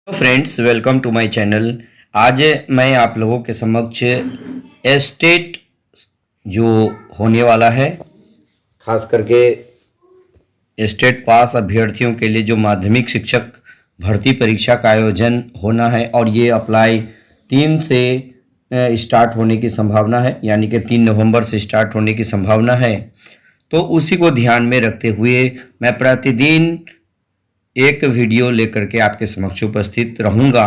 Friends, welcome to my channel. आज मैं आप लोगों के समक्ष एस्टेट जो होने वाला है, खास करके एस्टेट पास अभ्यर्थियों के लिए जो माध्यमिक शिक्षक भर्ती परीक्षा का आयोजन होना है और ये अप्लाई 3 से स्टार्ट होने की संभावना है, यानी कि 3 नवंबर से स्टार्ट होने की संभावना है। तो उसी को ध्यान में रखते हुए मैं प्रतिदिन एक वीडियो लेकर के आपके समक्ष उपस्थित रहूंगा।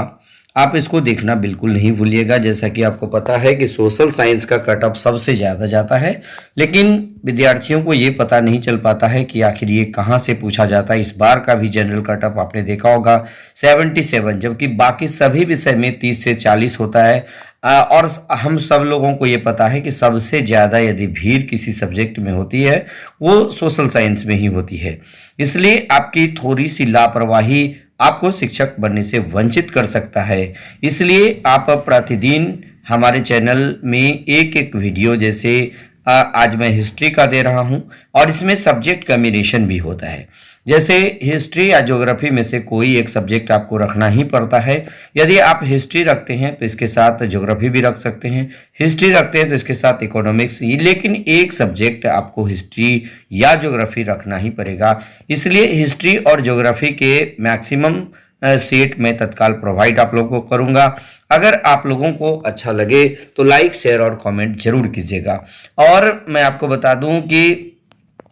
आप इसको देखना बिल्कुल नहीं भूलिएगा। जैसा कि आपको पता है कि सोशल साइंस का कट ऑफ सबसे ज़्यादा जाता है, लेकिन विद्यार्थियों को ये पता नहीं चल पाता है कि आखिर ये कहाँ से पूछा जाता है। इस बार का भी जनरल कट ऑफ आपने देखा होगा 77, जबकि बाकी सभी विषय में 30 से 40 होता है। और हम सब लोगों को ये पता है कि सबसे ज़्यादा यदि भीड़ किसी सब्जेक्ट में होती है वो सोशल साइंस में ही होती है। इसलिए आपकी थोड़ी सी लापरवाही आपको शिक्षक बनने से वंचित कर सकता है। इसलिए आप प्रतिदिन हमारे चैनल में एक एक वीडियो, जैसे आज मैं हिस्ट्री का दे रहा हूं और इसमें सब्जेक्ट कॉम्बिनेशन भी होता है। जैसे हिस्ट्री या ज्योग्राफी में से कोई एक सब्जेक्ट आपको रखना ही पड़ता है। यदि आप हिस्ट्री रखते हैं तो इसके साथ ज्योग्राफी भी रख सकते हैं, हिस्ट्री रखते हैं तो इसके साथ इकोनॉमिक्स, लेकिन एक सब्जेक्ट आपको हिस्ट्री या ज्योग्राफी रखना ही पड़ेगा। इसलिए हिस्ट्री और ज्योग्राफी के मैक्सिमम सेट मैं तत्काल प्रोवाइड आप लोगों को करूंगा। अगर आप लोगों को अच्छा लगे तो लाइक, शेयर और कमेंट जरूर कीजिएगा। और मैं आपको बता दूं कि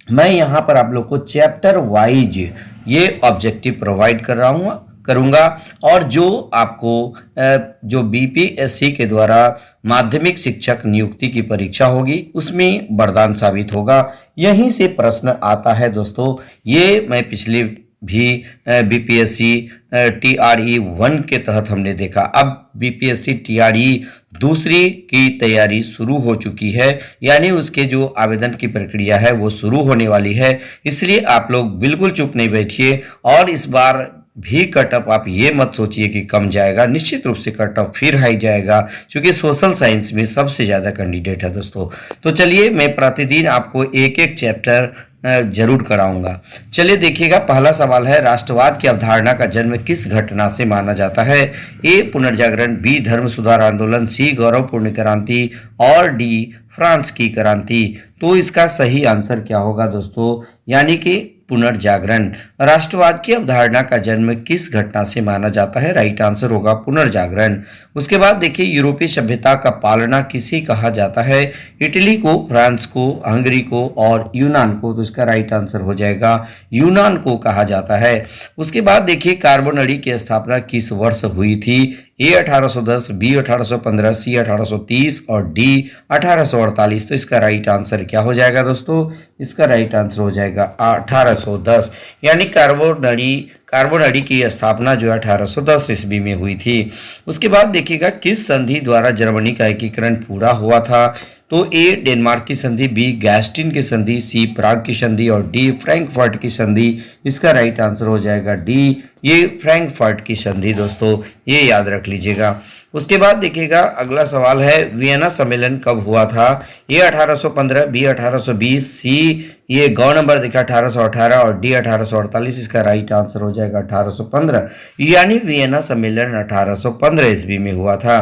मैं यहाँ पर आप लोग को चैप्टर वाइज ये ऑब्जेक्टिव प्रोवाइड कर रहा हूँ करूँगा, और जो आपको जो बीपीएससी के द्वारा माध्यमिक शिक्षक नियुक्ति की परीक्षा होगी उसमें वरदान साबित होगा। यहीं से प्रश्न आता है दोस्तों। ये मैं पिछले भी बीपीएससी टीआरई 1 के तहत हमने देखा। अब बीपीएससी टीआरई दूसरी की तैयारी शुरू हो चुकी है, यानी उसके जो आवेदन की प्रक्रिया है वो शुरू होने वाली है। इसलिए आप लोग बिल्कुल चुप नहीं बैठिए और इस बार भी कट ऑफ आप ये मत सोचिए कि कम जाएगा। निश्चित रूप से कट ऑफ फिर हाई जाएगा, क्योंकि सोशल साइंस में सबसे ज़्यादा कैंडिडेट है दोस्तों। तो चलिए, मैं प्रतिदिन आपको एक एक चैप्टर जरूर कराऊंगा। चलिए देखिएगा, पहला सवाल है, राष्ट्रवाद की अवधारणा का जन्म किस घटना से माना जाता है? ए पुनर्जागरण, बी धर्म सुधार आंदोलन, सी गौरवपूर्ण क्रांति और डी फ्रांस की क्रांति। तो इसका सही आंसर क्या होगा दोस्तों? यानी कि पुनर्जागरण। राष्ट्रवाद की अवधारणा का जन्म किस घटना से माना जाता है? राइट आंसर होगा पुनर्जागरण। उसके बाद देखिए, यूरोपीय सभ्यता का पालना किसे कहा जाता है? इटली को, फ्रांस को, हंगरी को और यूनान को। तो इसका राइट आंसर हो जाएगा यूनान को कहा जाता है। उसके बाद देखिए, कार्बन अड़ी की स्थापना किस वर्ष हुई थी? ए 1810, बी 1815, सी 1830 और डी 1848। तो इसका राइट आंसर क्या हो जाएगा दोस्तों? इसका राइट आंसर हो जाएगा 1810, यानी कार्बन अड़ी की स्थापना जो 1810 ईस्वी में हुई थी। उसके बाद देखिएगा, किस संधि द्वारा जर्मनी का एकीकरण पूरा हुआ था? तो ए डेनमार्क की संधि, बी गैस्टिन की संधि, सी प्राग की संधि और डी फ्रैंकफर्ट की संधि। इसका राइट आंसर हो जाएगा डी, ये फ्रैंकफर्ट की संधि दोस्तों, ये याद रख लीजिएगा। उसके बाद देखिएगा, अगला सवाल है, वियना सम्मेलन कब हुआ था? ए 1815, बी 1820, सी ये गौ नंबर देखा 1818 और डी 1848। इसका राइट आंसर हो जाएगा 1815, यानी वियना सम्मेलन 1815 ईस्वी में हुआ था।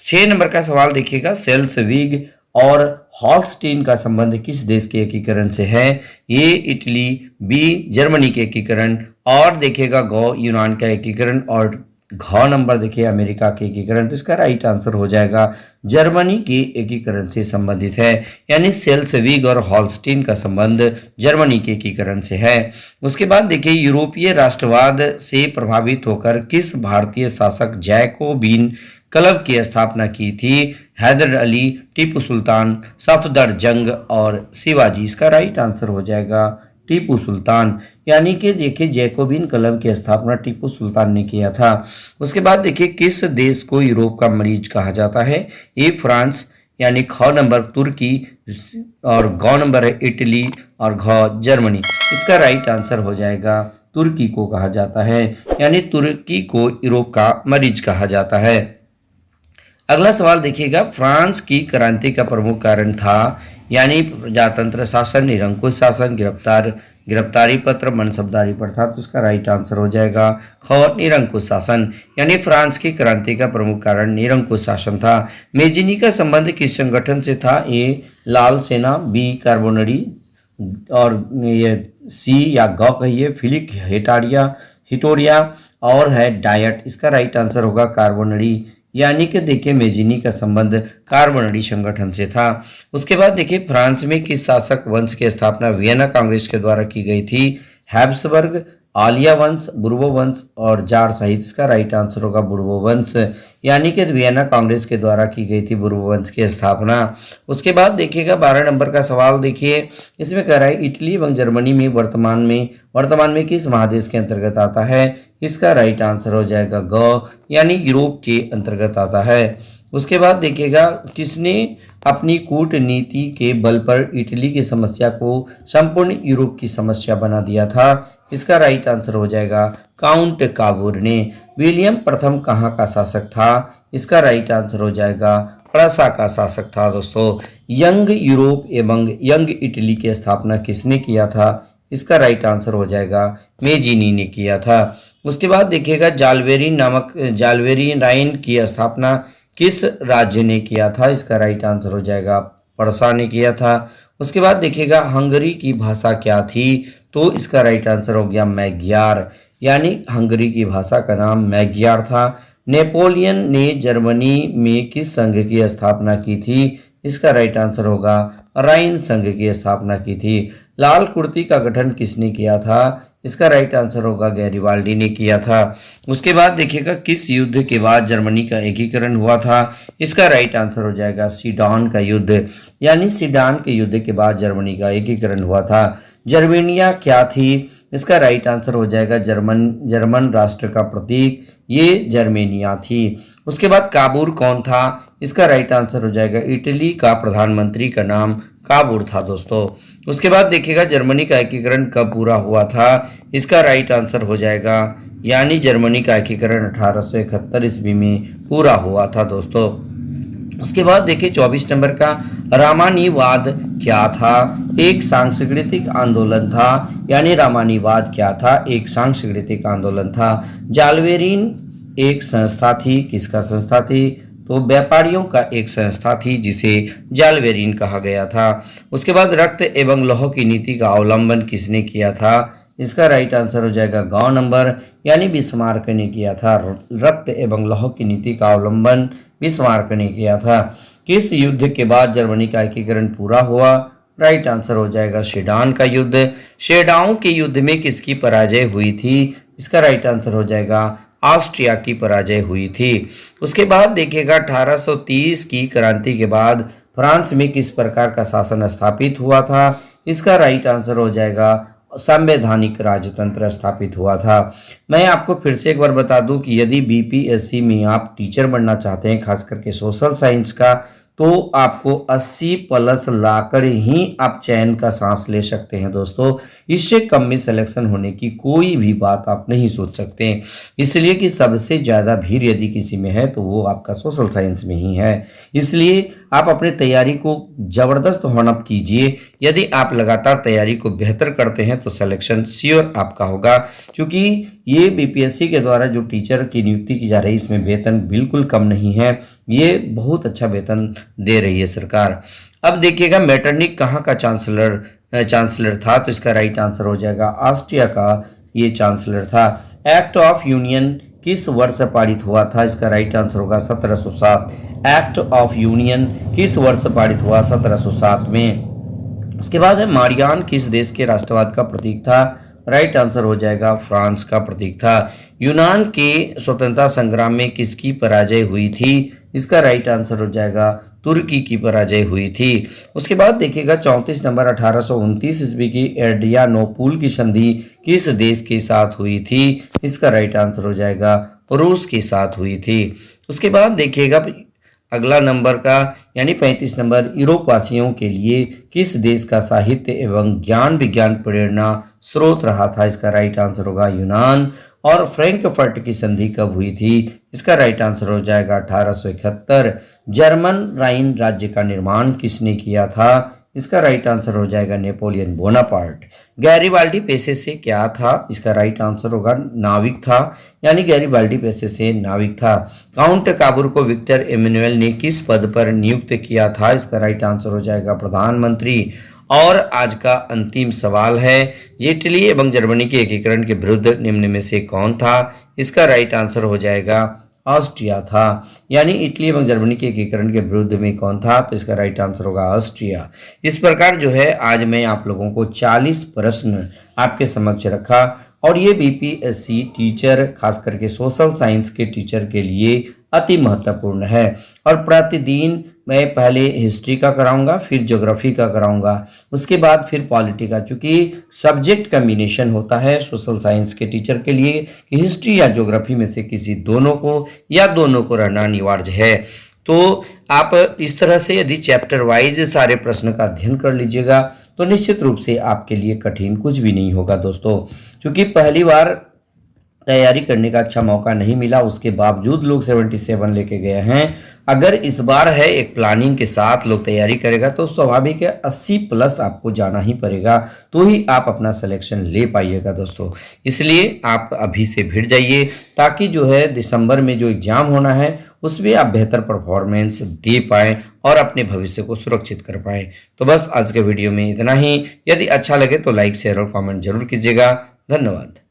6 नंबर का सवाल देखिएगा, सेल्सविग और हॉलस्टीन का संबंध किस देश के एकीकरण से है? ए इटली, बी जर्मनी के एकीकरण और देखिएगा गौ यूनान का एकीकरण और घ नंबर देखिए अमेरिका के एकीकरण। तो इसका राइट आंसर हो जाएगा जर्मनी के एकीकरण से संबंधित है, यानी सेल्सविग और हॉलस्टीन का संबंध जर्मनी के एकीकरण से है। उसके बाद देखिए, यूरोपीय राष्ट्रवाद से प्रभावित होकर किस भारतीय शासक जैकोबिन क्लब की स्थापना की थी? हैदर अली, टीपू सुल्तान, सफदरजंग और शिवाजी। इसका राइट आंसर हो जाएगा टीपू सुल्तान, यानी कि देखिए जैकोबिन क्लब की स्थापना टीपू सुल्तान ने किया था। उसके बाद देखिए, किस देश को यूरोप का मरीज कहा जाता है? ए फ्रांस, यानी ख नंबर तुर्की और ग नंबर है इटली और घ जर्मनी। इसका राइट आंसर हो जाएगा तुर्की को कहा जाता है, यानी तुर्की को यूरोप का मरीज कहा जाता है। अगला सवाल देखिएगा, फ्रांस की क्रांति का प्रमुख कारण था? यानी प्रजातंत्र शासन, निरंकुश शासन, गिरफ्तार गिरफ्तारी पत्र, मनसबदारी प्रथा, तो इसका राइट आंसर हो जाएगा ख निरंकुश शासन, यानी फ्रांस की क्रांति का प्रमुख कारण निरंकुश शासन था। मेजिनी का संबंध किस संगठन से था? ए लाल सेना, बी कार्बोनरी, और ये सी या ग कहिए फिलिक हिटोरिया और है डायट। इसका राइट आंसर होगा कार्बोनरी, यानी कि देखिए मेजिनी का संबंध कार्बोनरी संगठन से था। उसके बाद देखिए फ्रांस में किस शासक वंश की स्थापना वियना कांग्रेस के द्वारा की गई थी? हैब्सबर्ग, आलिया वंश, बुर्बो वंश और जार शाही। इसका राइट आंसर होगा बुर्बो वंश, यानी कि वियना कांग्रेस के द्वारा की गई थी बुर्बो वंश की स्थापना। उसके बाद देखिएगा 12 नंबर का सवाल देखिए, इसमें कह रहा है इटली एवं जर्मनी में वर्तमान में किस महादेश के अंतर्गत आता है? इसका राइट आंसर हो जाएगा ग, यानी यूरोप के अंतर्गत आता है। उसके बाद देखिएगा किसने अपनी कूटनीति के बल पर इटली की समस्या को संपूर्ण यूरोप की समस्या बना दिया था? इसका राइट आंसर हो जाएगा काउंट काबूर ने। विलियम प्रथम कहाँ का शासक था? इसका राइट आंसर हो जाएगा प्रसा का शासक था दोस्तों। यंग यूरोप एवं यंग इटली की स्थापना किसने किया था? इसका राइट आंसर हो जाएगा मेजिनी ने किया था। उसके बाद देखिएगा जालवेरी राइन की स्थापना किस राज्य ने किया था? इसका राइट आंसर हो जाएगा परसा ने किया था। उसके बाद देखिएगा हंगरी की भाषा क्या थी? तो इसका राइट आंसर हो गया मैग्यार, यानी हंगरी की भाषा का नाम मैग्यार था। नेपोलियन ने जर्मनी में किस संघ की स्थापना की थी? इसका राइट आंसर होगा राइन संघ की स्थापना की थी। लाल कुर्ती का गठन किसने किया था? इसका राइट आंसर होगा गैरिबाल्डी ने किया था। उसके बाद देखिएगा किस युद्ध के बाद जर्मनी का एकीकरण हुआ था? इसका राइट आंसर हो जाएगा सीडान का युद्ध, यानी सीडान के युद्ध के बाद जर्मनी का एकीकरण हुआ था। जर्मेनिया क्या थी? इसका राइट आंसर हो जाएगा जर्मन राष्ट्र का प्रतीक, ये जर्मेनिया थी। उसके बाद काबूर कौन था? इसका राइट आंसर हो जाएगा इटली का प्रधानमंत्री का नाम काबूर था दोस्तों। उसके बाद देखिएगा जर्मनी का एकीकरण कब पूरा हुआ था? इसका राइट आंसर हो जाएगा, यानी जर्मनी का एकीकरण 1871 ईस्वी में पूरा हुआ था दोस्तों। उसके बाद देखिए 24 नंबर का रामानीवाद क्या था? एक सांस्कृतिक आंदोलन था, यानी रामानीवाद क्या था? एक सांस्कृतिक आंदोलन था। जालवेरीन एक संस्था थी, किसका संस्था थी? तो व्यापारियों का एक संस्था थी जिसे जालवेरीन कहा गया था। उसके बाद रक्त एवं लौह की नीति का अवलंबन किसने किया था? इसका राइट आंसर हो जाएगा ग नंबर, यानी बिस्मार्क ने किया था। रक्त एवं लौह की नीति का अवलंबन बिस्मार्क ने किया था। किस युद्ध के बाद जर्मनी का एकीकरण पूरा हुआ? राइट आंसर हो जाएगा सेडान का युद्ध। सेडाओं के युद्ध में किसकी पराजय हुई थी? इसका राइट आंसर हो जाएगा ऑस्ट्रिया की पराजय हुई थी। उसके बाद देखिएगा 1830 की क्रांति के बाद फ्रांस में किस प्रकार का शासन स्थापित हुआ था? इसका राइट आंसर हो जाएगा संवैधानिक राजतंत्र स्थापित हुआ था। मैं आपको फिर से एक बार बता दूं कि यदि बीपीएससी में आप टीचर बनना चाहते हैं, खास करके सोशल साइंस का, तो आपको 80 प्लस लाकर ही आप चयन का सांस ले सकते हैं दोस्तों। इससे कम में सिलेक्शन होने की कोई भी बात आप नहीं सोच सकते, इसलिए कि सबसे ज़्यादा भीड़ यदि किसी में है तो वो आपका सोशल साइंस में ही है। इसलिए आप अपने तैयारी को ज़बरदस्त होनअप कीजिए। यदि आप लगातार तैयारी को बेहतर करते हैं तो सिलेक्शन श्योर आपका होगा, क्योंकि ये बीपीएससी के द्वारा जो टीचर की नियुक्ति की जा रही है इसमें वेतन बिल्कुल कम नहीं है, ये बहुत अच्छा वेतन दे रही है सरकार। अब देखिएगा मेटरनिक कहाँ का चांसलर था? तो इसका राइट आंसर हो जाएगा ऑस्ट्रिया का ये चांसलर था। एक्ट ऑफ यूनियन किस वर्ष पारित हुआ था? इसका राइट आंसर होगा 1707। एक्ट ऑफ यूनियन किस वर्ष पारित हुआ? 1707 में। उसके बाद है मारियान किस देश के राष्ट्रवाद का प्रतीक था? राइट आंसर हो जाएगा फ्रांस का प्रतीक था। यूनान के स्वतंत्रता संग्राम में किसकी पराजय हुई थी? इसका राइट आंसर हो जाएगा तुर्की की पराजय हुई थी। उसके बाद देखिएगा 34 नंबर 1829 ईस्वी की एड्रियानोपुल की संधि किस देश के साथ हुई थी? इसका राइट आंसर हो जाएगा रूस के साथ हुई थी। उसके बाद देखिएगा अगला नंबर का यानी 35 नंबर यूरोप वासियों के लिए किस देश का साहित्य एवं ज्ञान विज्ञान प्रेरणा स्रोत रहा था? इसका राइट आंसर होगा यूनान। और फ्रैंकफर्ट की संधि कब हुई थी? इसका राइट आंसर हो जाएगा 1871। जर्मन राज्य का निर्माण किसने किया था? इसका राइट आंसर हो जाएगा नेपोलियन बोनापार्ट। गैरिबाल्डी पेशे से क्या था? इसका राइट आंसर होगा नाविक था, यानी गैरिबाल्डी पेशे से नाविक था। काउंट काबूर को विक्टर एमेनुएल ने किस पद पर नियुक्त किया था? इसका राइट आंसर हो जाएगा प्रधानमंत्री। और आज का अंतिम सवाल है, इटली एवं जर्मनी के एकीकरण के विरुद्ध निम्न में से कौन था? इसका राइट आंसर हो जाएगा ऑस्ट्रिया था, यानी इटली एवं जर्मनी के एकीकरण के विरुद्ध में कौन था? तो इसका राइट आंसर होगा ऑस्ट्रिया। इस प्रकार जो है आज मैं आप लोगों को 40 प्रश्न आपके समक्ष रखा, और ये बीपीएससी टीचर खास करके सोशल साइंस के टीचर के लिए अति महत्वपूर्ण है। और प्रतिदिन मैं पहले हिस्ट्री का कराऊंगा, फिर ज्योग्राफी का कराऊंगा, उसके बाद फिर पॉलिटी का, चूंकि सब्जेक्ट कम्बिनेशन होता है सोशल साइंस के टीचर के लिए कि हिस्ट्री या ज्योग्राफी में से किसी दोनों को या दोनों को रहना अनिवार्य है। तो आप इस तरह से यदि चैप्टर वाइज सारे प्रश्न का अध्ययन कर लीजिएगा तो निश्चित रूप से आपके लिए कठिन कुछ भी नहीं होगा दोस्तों। क्योंकि पहली बार तैयारी करने का अच्छा मौका नहीं मिला, उसके बावजूद लोग 77 लेके गए हैं। अगर इस बार है एक प्लानिंग के साथ लोग तैयारी करेगा तो स्वाभाविक है 80 प्लस आपको जाना ही पड़ेगा, तो ही आप अपना सिलेक्शन ले पाइएगा दोस्तों। इसलिए आप अभी से भिड़ जाइए, ताकि जो है दिसंबर में जो एग्जाम होना है उसमें आप बेहतर परफॉर्मेंस दे पाएँ और अपने भविष्य को सुरक्षित कर पाएँ। तो बस आज के वीडियो में इतना ही। यदि अच्छा लगे तो लाइक, शेयर और कॉमेंट जरूर कीजिएगा। धन्यवाद।